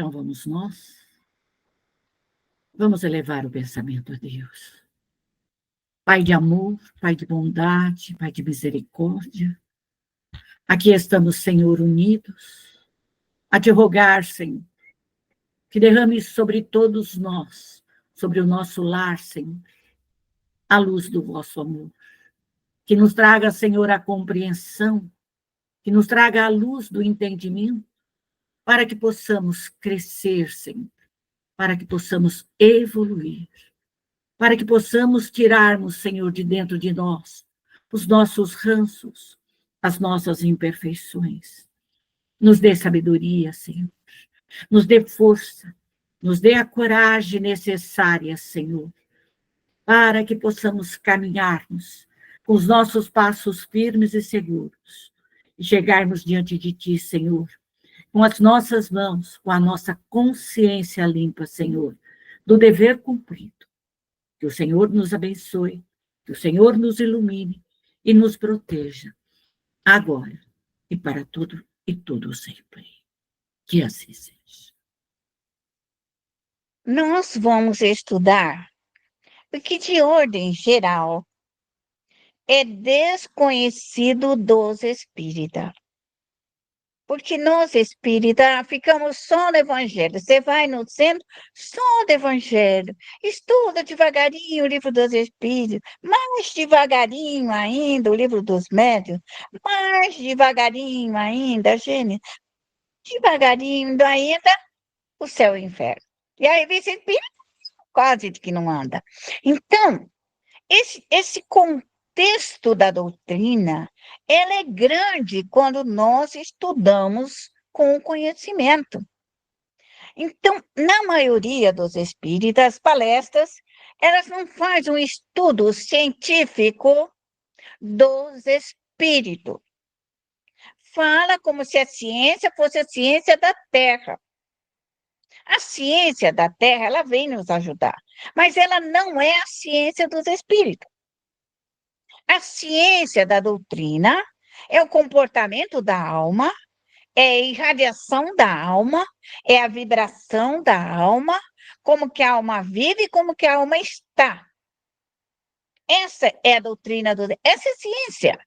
Então vamos nós. Vamos elevar o pensamento a Deus. Pai de amor, Pai de bondade, Pai de misericórdia. Aqui estamos, Senhor, unidos, a te rogar, Senhor, que derrame sobre todos nós, sobre o nosso lar, Senhor, a luz do vosso amor. Que nos traga, Senhor, a compreensão, que nos traga a luz do entendimento, para que possamos crescer, Senhor, para que possamos evoluir, para que possamos tirarmos, Senhor, de dentro de nós, os nossos ranços, as nossas imperfeições. Nos dê sabedoria, Senhor, nos dê força, nos dê a coragem necessária, Senhor, para que possamos caminharmos com os nossos passos firmes e seguros e chegarmos diante de Ti, Senhor, com as nossas mãos, com a nossa consciência limpa, Senhor, do dever cumprido. Que o Senhor nos abençoe, que o Senhor nos ilumine e nos proteja, agora e para tudo e tudo sempre. Que assim seja. Nós vamos estudar o que, de ordem geral, é desconhecido dos espíritas. Porque nós espíritas ficamos só no Evangelho. Você vai no centro, só do Evangelho. Estuda devagarinho o livro dos Espíritos, mais devagarinho ainda o livro dos Médiuns, mais devagarinho ainda, Gênesis, devagarinho ainda o céu e o inferno. E aí vem esse espírito quase que não anda. Então, esse contexto da doutrina, ela é grande quando nós estudamos com o conhecimento. Então, na maioria dos espíritas, palestras, elas não fazem um estudo científico dos espíritos. Fala como se a ciência fosse a ciência da Terra. A ciência da Terra, ela vem nos ajudar, mas ela não é a ciência dos espíritos. A ciência da doutrina é o comportamento da alma, é a irradiação da alma, é a vibração da alma, como que a alma vive e como que a alma está. Essa é a doutrina essa é a ciência.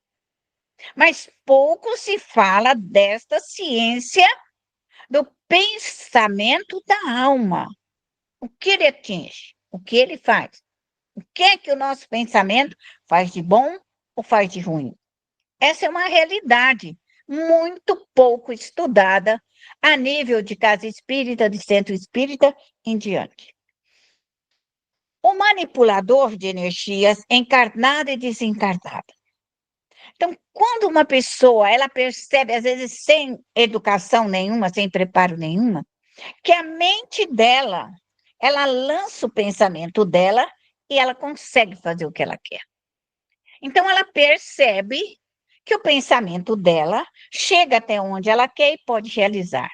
Mas pouco se fala desta ciência do pensamento da alma. O que ele atinge? O que ele faz? O que é que o nosso pensamento faz de bom ou faz de ruim? Essa é uma realidade muito pouco estudada a nível de casa espírita, de centro espírita em diante. O manipulador de energias encarnada e desencarnada. Então, quando uma pessoa, ela percebe, às vezes sem educação nenhuma, sem preparo nenhuma, que a mente dela, ela lança o pensamento dela e ela consegue fazer o que ela quer. Então, ela percebe que o pensamento dela chega até onde ela quer e pode realizar.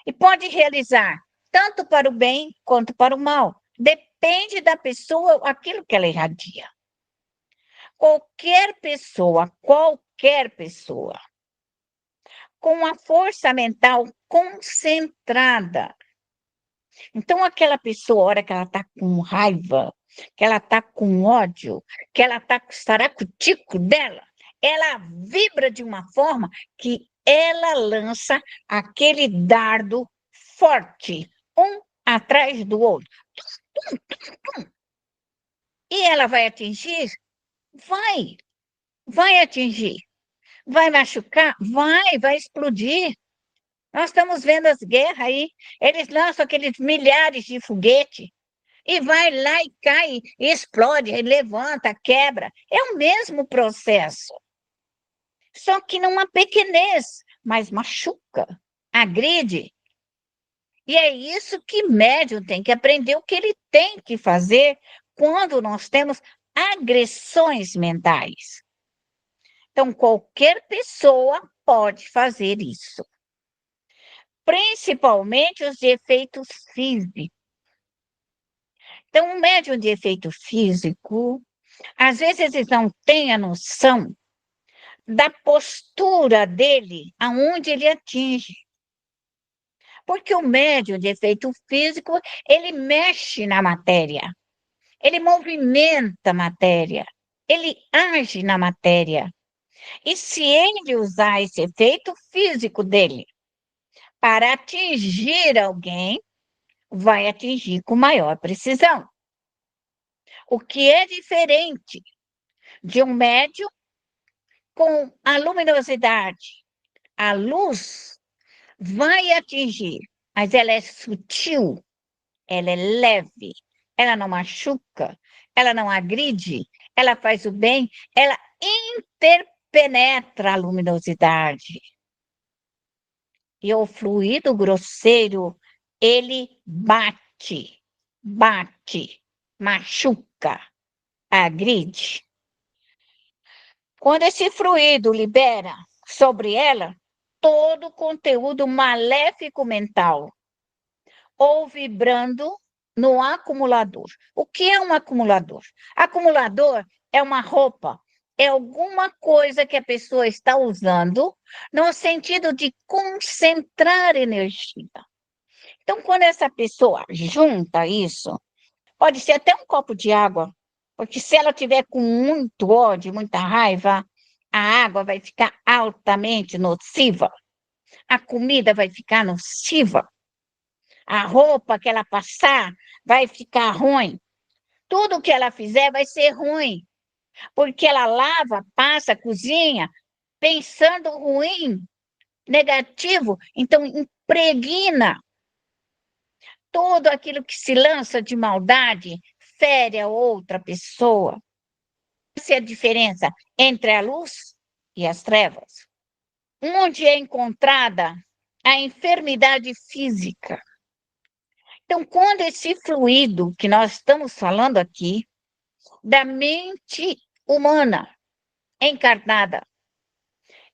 E pode realizar tanto para o bem quanto para o mal. Depende da pessoa, aquilo que ela irradia. Qualquer pessoa, com a força mental concentrada. Então, aquela pessoa, a hora que ela está com raiva, que ela está com ódio, que ela está com o saracutico dela, ela vibra de uma forma que ela lança aquele dardo forte, um atrás do outro. Tum, tum, tum. E ela vai atingir? Vai atingir. Vai machucar? Vai explodir. Nós estamos vendo as guerras aí, eles lançam aqueles milhares de foguetes e vai lá e cai, e explode, e levanta, quebra. É o mesmo processo. Só que numa pequenez, mas machuca, agride. E é isso que médium tem que aprender, o que ele tem que fazer quando nós temos agressões mentais. Então, qualquer pessoa pode fazer isso. Principalmente os de efeitos físicos. Então, um médium de efeito físico, às vezes eles não têm a noção da postura dele, aonde ele atinge. Porque o médium de efeito físico, ele mexe na matéria, ele movimenta a matéria, ele age na matéria. E se ele usar esse efeito físico dele para atingir alguém, vai atingir com maior precisão. O que é diferente de um médium com a luminosidade, a luz vai atingir, mas ela é sutil, ela é leve, ela não machuca, ela não agride, ela faz o bem, ela interpenetra a luminosidade. E o fluido grosseiro, ele bate, machuca, agride. Quando esse fluido libera sobre ela todo o conteúdo maléfico mental, ou vibrando no acumulador. O que é um acumulador? Acumulador é uma roupa, é alguma coisa que a pessoa está usando no sentido de concentrar energia. Então, quando essa pessoa junta isso, pode ser até um copo de água, porque se ela tiver com muito ódio, muita raiva, a água vai ficar altamente nociva, a comida vai ficar nociva, a roupa que ela passar vai ficar ruim. Tudo que ela fizer vai ser ruim, porque ela lava, passa, cozinha, pensando ruim, negativo, então impregna tudo aquilo que se lança de maldade, fere a outra pessoa. Essa é a diferença entre a luz e as trevas. Onde é encontrada a enfermidade física. Então, quando esse fluido que nós estamos falando aqui, da mente humana encarnada,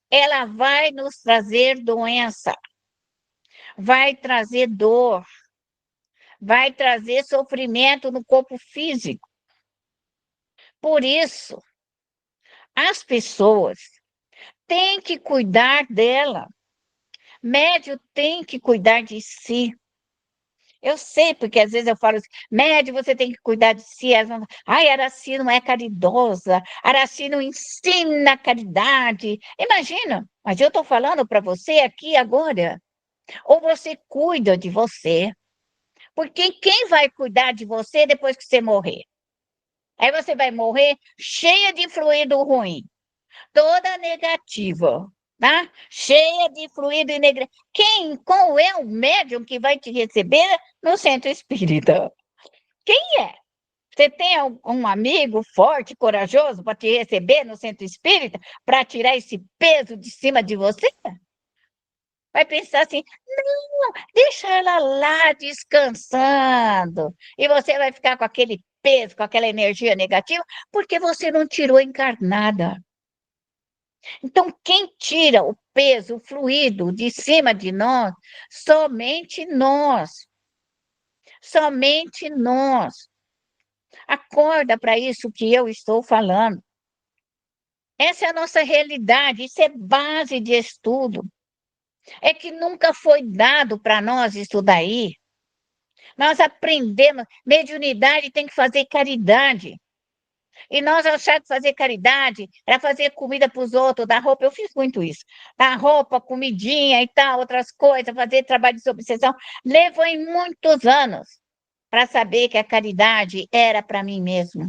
ela vai nos trazer doença, vai trazer dor, vai trazer sofrimento no corpo físico. Por isso, as pessoas têm que cuidar dela. Médio tem que cuidar de si. Eu sei, porque às vezes eu falo assim, médio, você tem que cuidar de si. Ai, Araci não é caridosa, Araci não ensina caridade. Imagina, mas eu estou falando para você aqui agora. Ou você cuida de você, porque quem vai cuidar de você depois que você morrer? Aí você vai morrer cheia de fluido ruim, toda negativa, tá? Cheia de fluido negativo. Qual é o médium que vai te receber no centro espírita? Quem é? Você tem um amigo forte, corajoso para te receber no centro espírita, para tirar esse peso de cima de você? Vai pensar assim, não, deixa ela lá descansando. E você vai ficar com aquele peso, com aquela energia negativa, porque você não tirou encarnada. Então, quem tira o peso, o fluido de cima de nós, somente nós. Somente nós. Acorda para isso que eu estou falando. Essa é a nossa realidade, isso é base de estudo. É que nunca foi dado para nós isso daí. Nós aprendemos, mediunidade tem que fazer caridade. E nós achamos que fazer caridade era fazer comida para os outros, dar roupa. Eu fiz muito isso. Dar roupa, comidinha e tal, outras coisas, fazer trabalho de obsessão. Levou em muitos anos para saber que a caridade era para mim mesmo.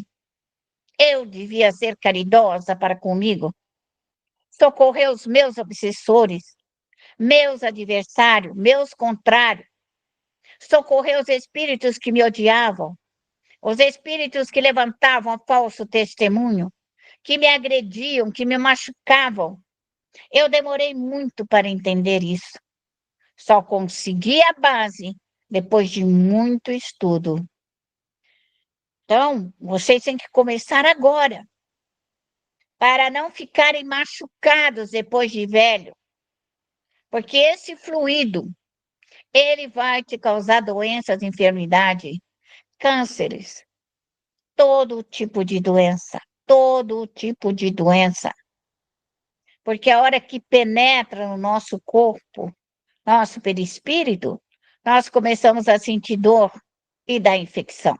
Eu devia ser caridosa para comigo, socorrer os meus obsessores, meus adversários, meus contrários, socorrer os espíritos que me odiavam, os espíritos que levantavam falso testemunho, que me agrediam, que me machucavam. Eu demorei muito para entender isso. Só consegui a base depois de muito estudo. Então, vocês têm que começar agora, para não ficarem machucados depois de velho. Porque esse fluido, ele vai te causar doenças, enfermidades, cânceres, todo tipo de doença, todo tipo de doença. Porque a hora que penetra no nosso corpo, nosso perispírito, nós começamos a sentir dor e da infecção.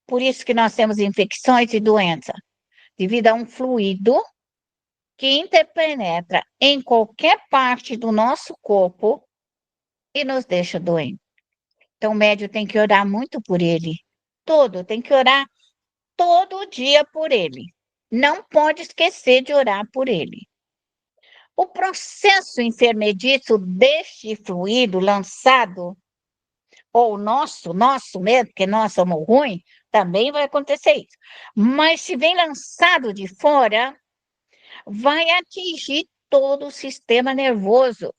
Por isso que nós temos infecções e doenças, devido a um fluido que interpenetra em qualquer parte do nosso corpo e nos deixa doentes. Então, o médium tem que orar muito por ele. Tem que orar todo dia por ele. Não pode esquecer de orar por ele. O processo intermedício deste fluido lançado, ou nosso mesmo, porque nós somos ruins, também vai acontecer isso. Mas se vem lançado de fora, vai atingir todo o sistema nervoso,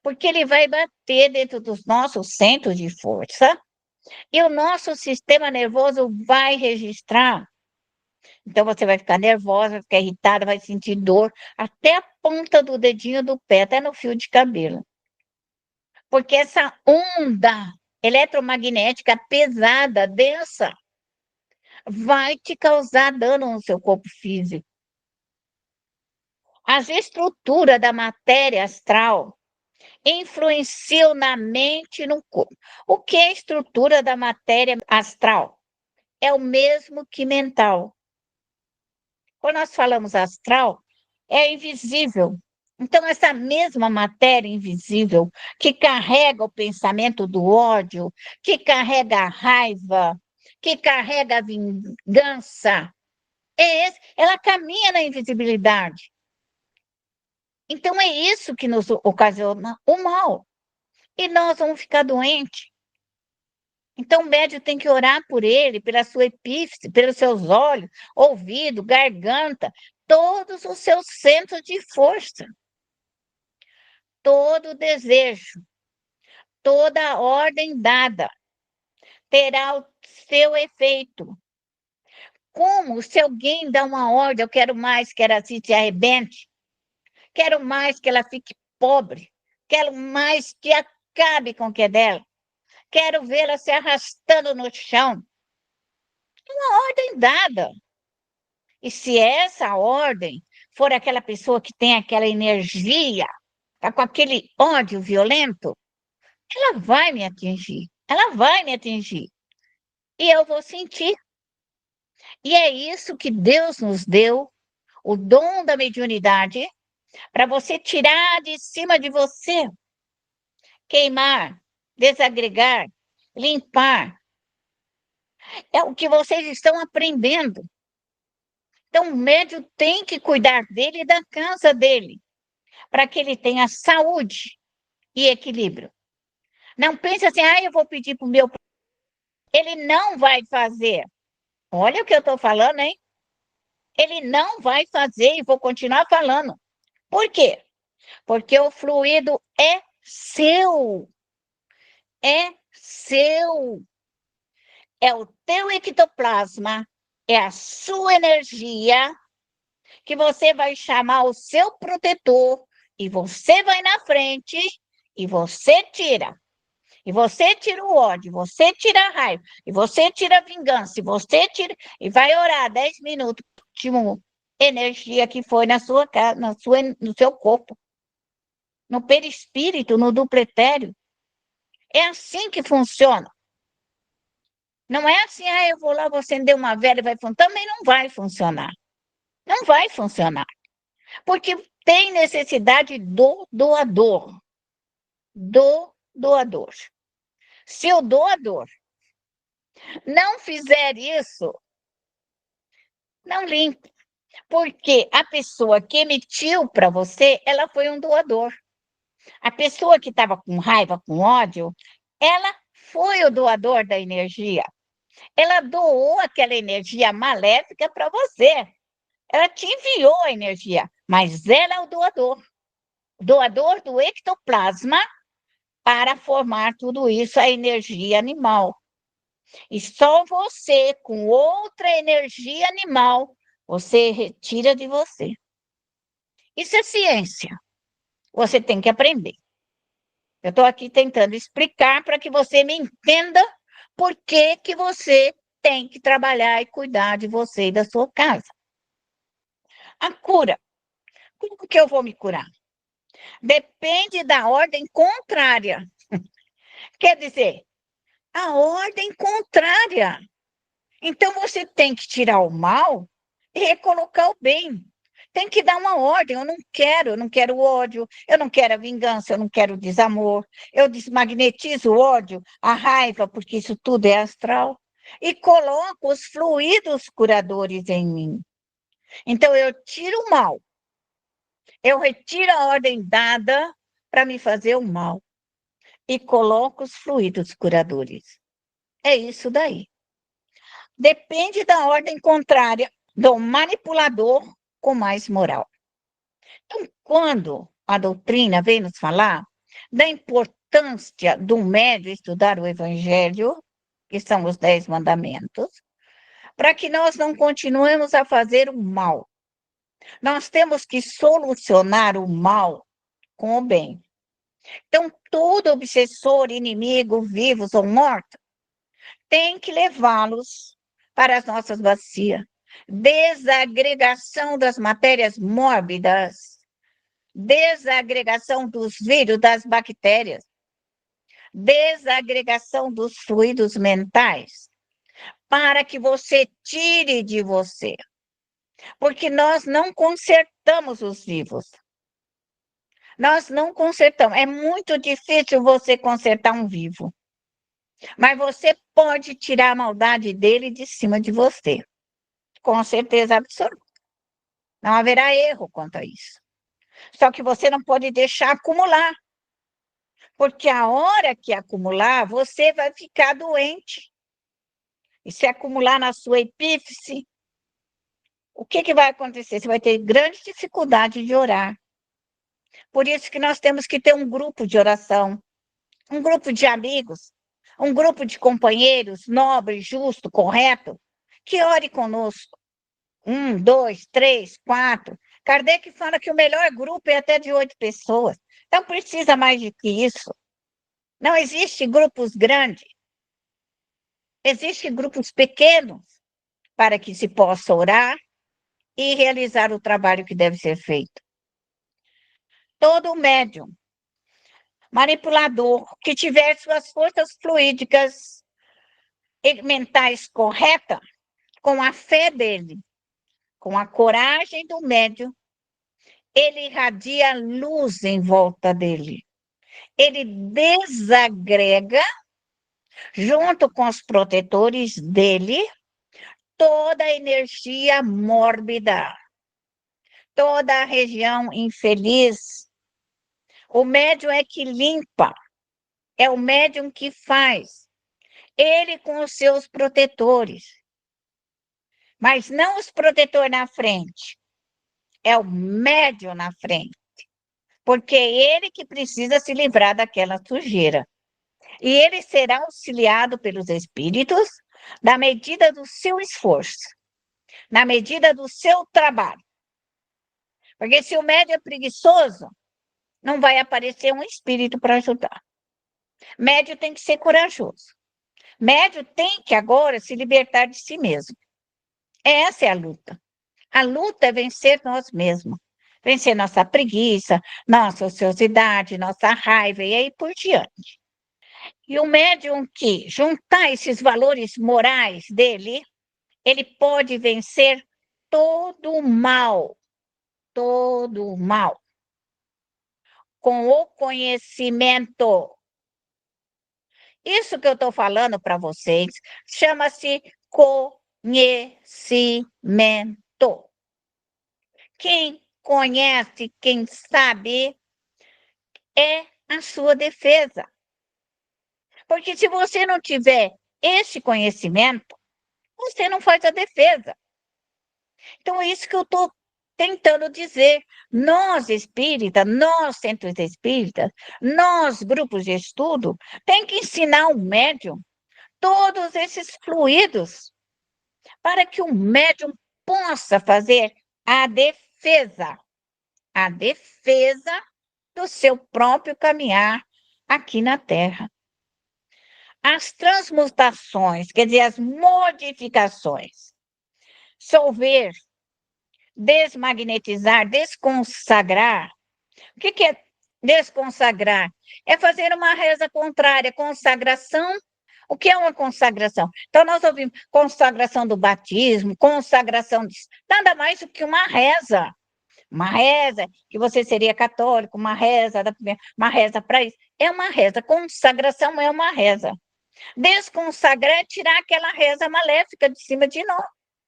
porque ele vai bater dentro dos nossos centros de força e o nosso sistema nervoso vai registrar. Então, você vai ficar nervosa, vai ficar irritada, vai sentir dor, até a ponta do dedinho do pé, até no fio de cabelo. Porque essa onda eletromagnética pesada, densa, vai te causar dano no seu corpo físico. As estruturas da matéria astral influenciam na mente e no corpo. O que é a estrutura da matéria astral? É o mesmo que mental. Quando nós falamos astral, é invisível. Então, essa mesma matéria invisível que carrega o pensamento do ódio, que carrega a raiva, que carrega a vingança, ela caminha na invisibilidade. Então, é isso que nos ocasiona o mal. E nós vamos ficar doentes. Então, o médium tem que orar por ele, pela sua epífise, pelos seus olhos, ouvido, garganta, todos os seus centros de força. Todo desejo, toda ordem dada terá o seu efeito. Como se alguém dá uma ordem, eu quero mais que ela se arrebente, quero mais que ela fique pobre, quero mais que acabe com o que é dela, quero vê-la se arrastando no chão. É uma ordem dada. E se essa ordem for aquela pessoa que tem aquela energia, está com aquele ódio violento, ela vai me atingir. Ela vai me atingir. E eu vou sentir. E é isso que Deus nos deu, o dom da mediunidade, para você tirar de cima de você, queimar, desagregar, limpar. É o que vocês estão aprendendo. Então, o médium tem que cuidar dele e da casa dele, para que ele tenha saúde e equilíbrio. Não pense assim, eu vou pedir para o meu. Ele não vai fazer. Olha o que eu estou falando, hein? Ele não vai fazer e vou continuar falando. Por quê? Porque o fluido é seu. É seu. É o teu ectoplasma, é a sua energia que você vai chamar o seu protetor e você vai na frente e você tira. E você tira o ódio, você tira a raiva, e você tira a vingança, e você tira e vai orar 10 minutos, último energia que foi na sua casa, no seu corpo, no perispírito, no duplo etéreo. É assim que funciona. Não é assim, eu vou lá, vou acender uma vela e vai funcionar. Também não vai funcionar. Não vai funcionar. Porque tem necessidade do doador. Do doador. Se o doador não fizer isso, não limpe. Porque a pessoa que emitiu para você, ela foi um doador. A pessoa que estava com raiva, com ódio, ela foi o doador da energia. Ela doou aquela energia maléfica para você. Ela te enviou a energia, mas ela é o doador do ectoplasma para formar tudo isso, a energia animal. E só você, com outra energia animal, você retira de você. Isso é ciência. Você tem que aprender. Eu estou aqui tentando explicar para que você me entenda por que você tem que trabalhar e cuidar de você e da sua casa. A cura. Como que eu vou me curar? Depende da ordem contrária. Quer dizer, a ordem contrária. Então, você tem que tirar o mal e recolocar o bem. Tem que dar uma ordem. Eu não quero ódio, eu não quero a vingança, eu não quero o desamor. Eu desmagnetizo o ódio, a raiva, porque isso tudo é astral, e coloco os fluidos curadores em mim. Então, eu tiro o mal, eu retiro a ordem dada para me fazer o mal e coloco os fluidos curadores. É isso daí. Depende da ordem contrária do manipulador com mais moral. Então, quando a doutrina vem nos falar da importância do médium estudar o Evangelho, que são os 10 mandamentos, para que nós não continuemos a fazer o mal. Nós temos que solucionar o mal com o bem. Então, todo obsessor, inimigo, vivos ou mortos, tem que levá-los para as nossas bacias. Desagregação das matérias mórbidas, desagregação dos vírus, das bactérias, desagregação dos fluidos mentais, para que você tire de você. Porque nós não consertamos os vivos. Nós não consertamos. É muito difícil você consertar um vivo. Mas você pode tirar a maldade dele de cima de você. Com certeza absoluta. Não haverá erro quanto a isso. Só que você não pode deixar acumular. Porque a hora que acumular, você vai ficar doente. E se acumular na sua epífise, o que vai acontecer? Você vai ter grande dificuldade de orar. Por isso que nós temos que ter um grupo de oração, um grupo de amigos, um grupo de companheiros nobre, justo, correto, que ore conosco. 1, 2, 3, 4. Kardec fala que o melhor grupo é até de 8 pessoas. Não precisa mais do que isso. Não existe grupos grandes. Existem grupos pequenos para que se possa orar e realizar o trabalho que deve ser feito. Todo médium, manipulador, que tiver suas forças fluídicas e mentais corretas, com a fé dele, com a coragem do médium, ele irradia luz em volta dele. Ele desagrega, junto com os protetores dele, toda a energia mórbida, toda a região infeliz. O médium é que limpa, é o médium que faz, ele com os seus protetores. Mas não os protetores na frente, é o médium na frente, porque é ele que precisa se livrar daquela sujeira. E ele será auxiliado pelos espíritos na medida do seu esforço, na medida do seu trabalho. Porque se o médium é preguiçoso, não vai aparecer um espírito para ajudar. Médium tem que ser corajoso. Médium tem que agora se libertar de si mesmo. Essa é a luta. A luta é vencer nós mesmos. Vencer nossa preguiça, nossa ociosidade, nossa raiva e aí por diante. E o médium que juntar esses valores morais dele, ele pode vencer todo o mal, com o conhecimento. Isso que eu estou falando para vocês chama-se conhecimento. Quem conhece, quem sabe, é a sua defesa. Porque se você não tiver esse conhecimento, você não faz a defesa. Então, é isso que eu estou tentando dizer. Nós, espíritas, nós, centros espíritas, nós, grupos de estudo, tem que ensinar o médium todos esses fluidos para que o médium possa fazer a defesa do seu próprio caminhar aqui na Terra. As transmutações, quer dizer, as modificações, solver, desmagnetizar, desconsagrar. O que é Desconsagrar é fazer uma reza contrária. Consagração, o que é uma consagração? Então, nós ouvimos consagração do batismo, consagração de... Nada mais do que uma reza. Uma reza, que você seria católico, uma reza para isso. É uma reza. Consagração é uma reza. Desconsagrar é tirar aquela reza maléfica de cima de nós.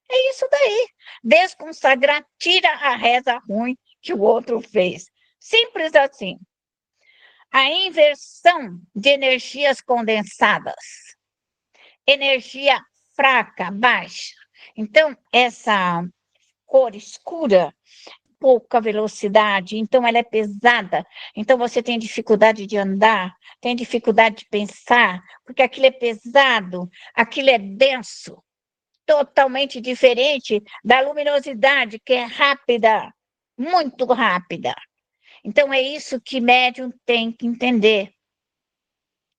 É isso daí. Desconsagrar tira a reza ruim que o outro fez. Simples assim. A inversão de energias condensadas. Energia fraca, baixa. Então, essa cor escura, pouca velocidade, então ela é pesada, então você tem dificuldade de andar, tem dificuldade de pensar, porque aquilo é pesado, aquilo é denso, totalmente diferente da luminosidade, que é rápida, muito rápida. Então é isso que médium tem que entender.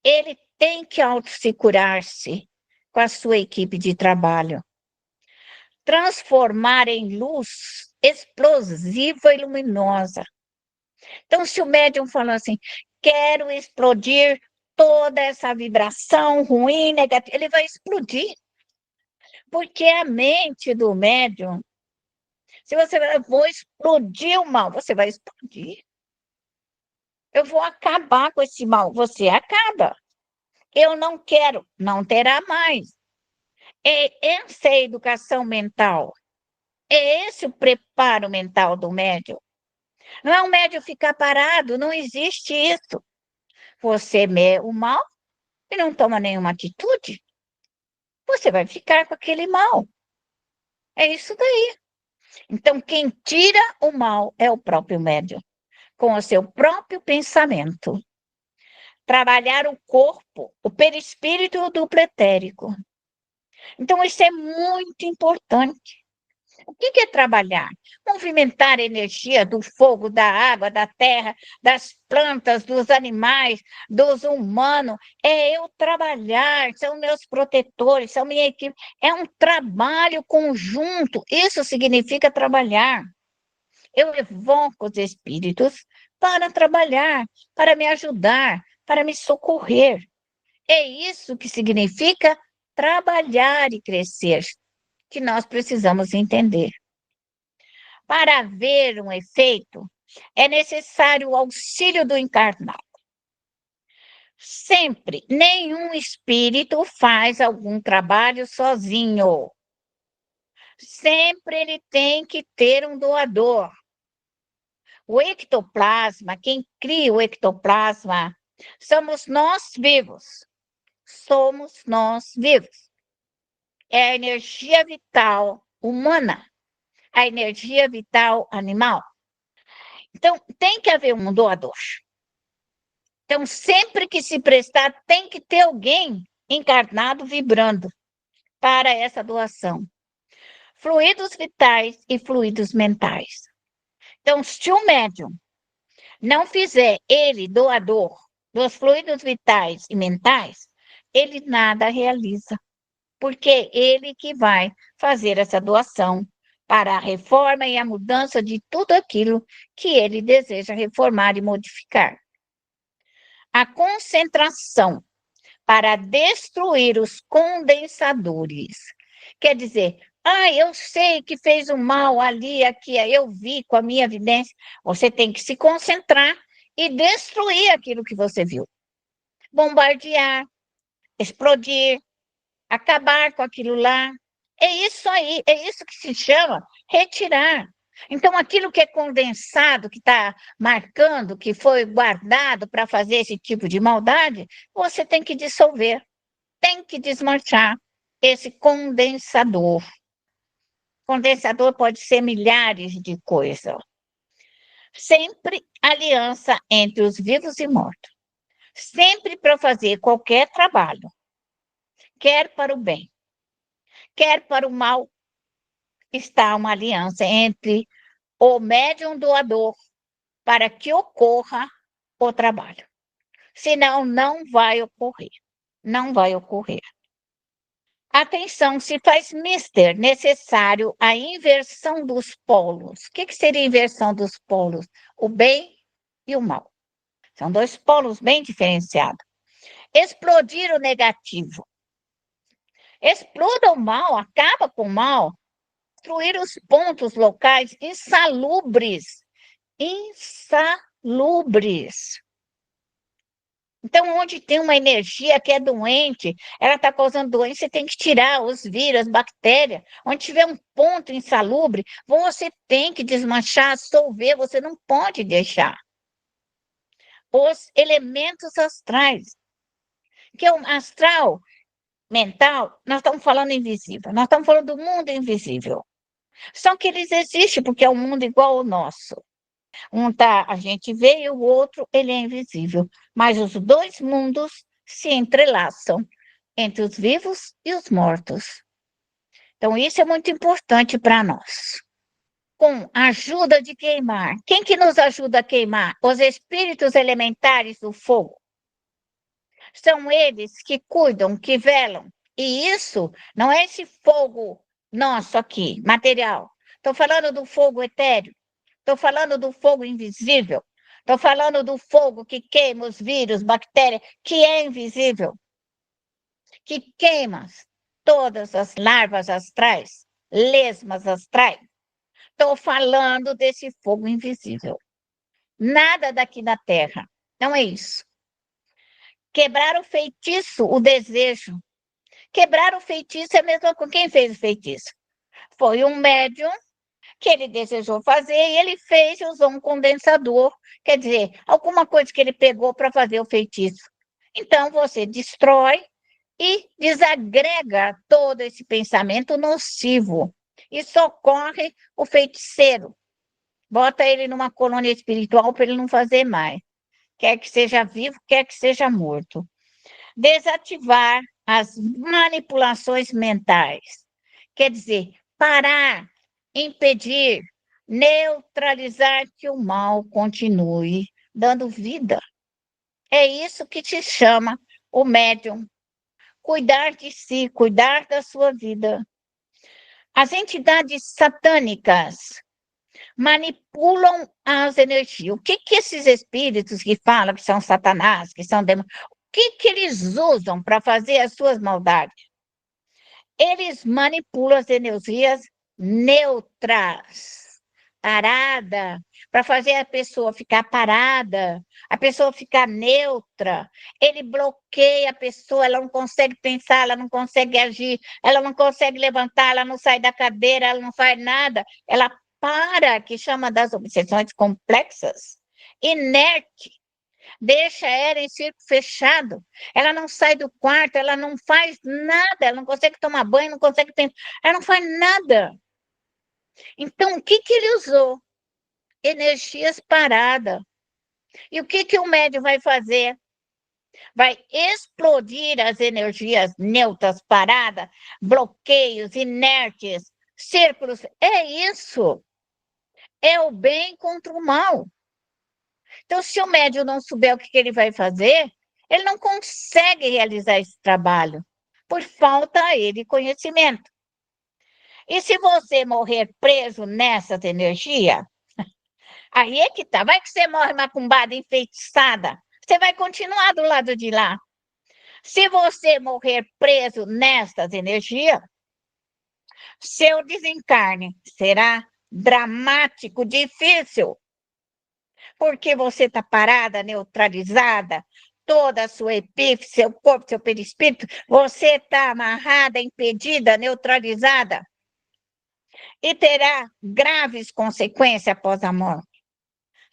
Ele tem que autossecurar-se com a sua equipe de trabalho. Transformar em luz explosiva e luminosa. Então, se o médium falou assim, quero explodir toda essa vibração ruim, negativa, ele vai explodir. Porque a mente do médium, se você vai, vou explodir o mal, você vai explodir. Eu vou acabar com esse mal, você acaba. Eu não quero, não terá mais. Essa é a educação mental. É esse o preparo mental do médium. Não é o médium ficar parado, não existe isso. Você vê o mal e não toma nenhuma atitude, você vai ficar com aquele mal. É isso daí. Então, quem tira o mal é o próprio médium, com o seu próprio pensamento. Trabalhar o corpo, o perispírito e o duplo etérico. Então, isso é muito importante. O que é trabalhar? Movimentar a energia do fogo, da água, da terra, das plantas, dos animais, dos humanos. É eu trabalhar, são meus protetores, são minha equipe. É um trabalho conjunto. Isso significa trabalhar. Eu evoco os espíritos para trabalhar, para me ajudar, para me socorrer. É isso que significa trabalhar e crescer, que nós precisamos entender. Para haver um efeito, é necessário o auxílio do encarnado. Sempre, nenhum espírito faz algum trabalho sozinho. Sempre ele tem que ter um doador. O ectoplasma, quem cria o ectoplasma, somos nós vivos. Somos nós vivos. É a energia vital humana, a energia vital animal. Então, tem que haver um doador. Então, sempre que se prestar, tem que ter alguém encarnado vibrando para essa doação. Fluidos vitais e fluidos mentais. Então, se o médium não fizer ele doador dos fluidos vitais e mentais, ele nada realiza, porque é ele que vai fazer essa doação para a reforma e a mudança de tudo aquilo que ele deseja reformar e modificar. A concentração para destruir os condensadores. Quer dizer, eu sei que fez um mal ali, aqui, eu vi com a minha evidência. Você tem que se concentrar e destruir aquilo que você viu. Bombardear, explodir, acabar com aquilo lá. É isso aí, é isso que se chama retirar. Então, aquilo que é condensado, que está marcando, que foi guardado para fazer esse tipo de maldade, você tem que dissolver, tem que desmanchar esse condensador. Condensador pode ser milhares de coisas. Sempre aliança entre os vivos e mortos. Sempre para fazer qualquer trabalho, quer para o bem, quer para o mal, está uma aliança entre o médium doador para que ocorra o trabalho. Senão, não vai ocorrer. Não vai ocorrer. Atenção, se faz mister necessário a inversão dos polos. O que seria a inversão dos polos? O bem e o mal. São dois polos bem diferenciados. Explodir o negativo. Exploda o mal, acaba com o mal. Destruir os pontos locais insalubres. Insalubres. Então, onde tem uma energia que é doente, ela está causando doença, você tem que tirar os vírus, as bactérias. Onde tiver um ponto insalubre, você tem que desmanchar, dissolver, você não pode deixar. Os elementos astrais, que é o astral mental, nós estamos falando invisível, nós estamos falando do mundo invisível. Só que eles existem porque é um mundo igual ao nosso. Um tá, a gente vê e o outro, ele é invisível. Mas os dois mundos se entrelaçam entre os vivos e os mortos. Então, isso é muito importante para nós. Com a ajuda de queimar. Quem que nos ajuda a queimar? Os espíritos elementares do fogo. São eles que cuidam, que velam. E isso não é esse fogo nosso aqui, material. Estou falando do fogo etéreo. Estou falando do fogo invisível. Estou falando do fogo que queima os vírus, bactérias, que é invisível. Que queima todas as larvas astrais, lesmas astrais. Estou falando desse fogo invisível. Nada daqui na Terra. Não é isso. Quebrar o feitiço, o desejo. Quebrar o feitiço é mesmo com quem fez o feitiço. Foi um médium que ele desejou fazer e ele fez e usou um condensador, quer dizer, alguma coisa que ele pegou para fazer o feitiço. Então, você destrói e desagrega todo esse pensamento nocivo e socorre o feiticeiro. Bota ele numa colônia espiritual para ele não fazer mais. Quer que seja vivo, quer que seja morto. Desativar as manipulações mentais. Quer dizer, parar, impedir, neutralizar que o mal continue dando vida. É isso que te chama o médium. Cuidar de si, cuidar da sua vida. As entidades satânicas manipulam as energias. O que esses espíritos que falam que são Satanás, que são demônios, o que eles usam para fazer as suas maldades? Eles manipulam as energias neutras, parada, para fazer a pessoa ficar parada, a pessoa ficar neutra. Ele bloqueia a pessoa, ela não consegue pensar, ela não consegue agir, ela não consegue levantar, ela não sai da cadeira, ela não faz nada. Ela para, que chama das obsessões complexas, inerte. Deixa ela em círculo fechado. Ela não sai do quarto, ela não faz nada, ela não consegue tomar banho, não consegue pensar, ela não faz nada. Então, o que ele usou? Energias paradas. E o que o médium vai fazer? Vai explodir as energias neutras paradas, bloqueios, inertes, círculos. É isso. É o bem contra o mal. Então, se o médium não souber o que ele vai fazer, ele não consegue realizar esse trabalho, por falta a ele conhecimento. E se você morrer preso nessas energias, aí é que tá. Vai que você morre macumbada, enfeitiçada, você vai continuar do lado de lá. Se você morrer preso nessas energias, seu desencarne será dramático, difícil, porque você está parada, neutralizada, toda a sua epífise, seu corpo, seu perispírito, você está amarrada, impedida, neutralizada, e terá graves consequências após a morte.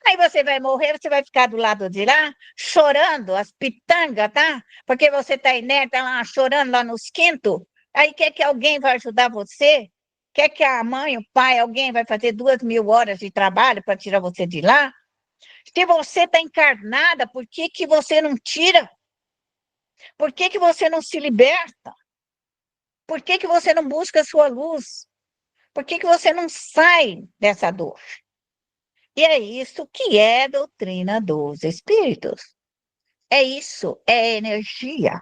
Aí você vai morrer, você vai ficar do lado de lá, chorando, as pitangas, tá? Porque você está inerte lá, chorando lá nos quintos. Aí quer que alguém vai ajudar você? Quer que a mãe, o pai, alguém vai fazer 2.000 horas de trabalho para tirar você de lá? Se você está encarnada, por que você não tira? Por que você não se liberta? Por que você não busca a sua luz? Por que você não sai dessa dor? E é isso que é a doutrina dos espíritos. É isso, é energia.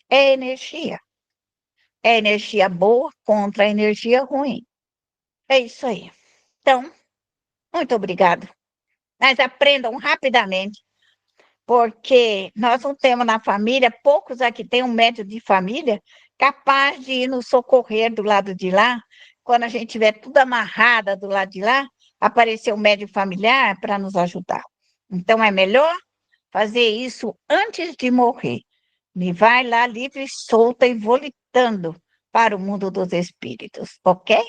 É energia. É energia boa contra a energia ruim. É isso aí. Então, muito obrigado. Mas aprendam rapidamente porque nós não temos na família, poucos aqui têm um médico de família capaz de ir nos socorrer do lado de lá, quando a gente tiver tudo amarrada do lado de lá, aparecer um médico familiar para nos ajudar. Então, é melhor fazer isso antes de morrer. Me vai lá livre, solta e volitando para o mundo dos espíritos, ok?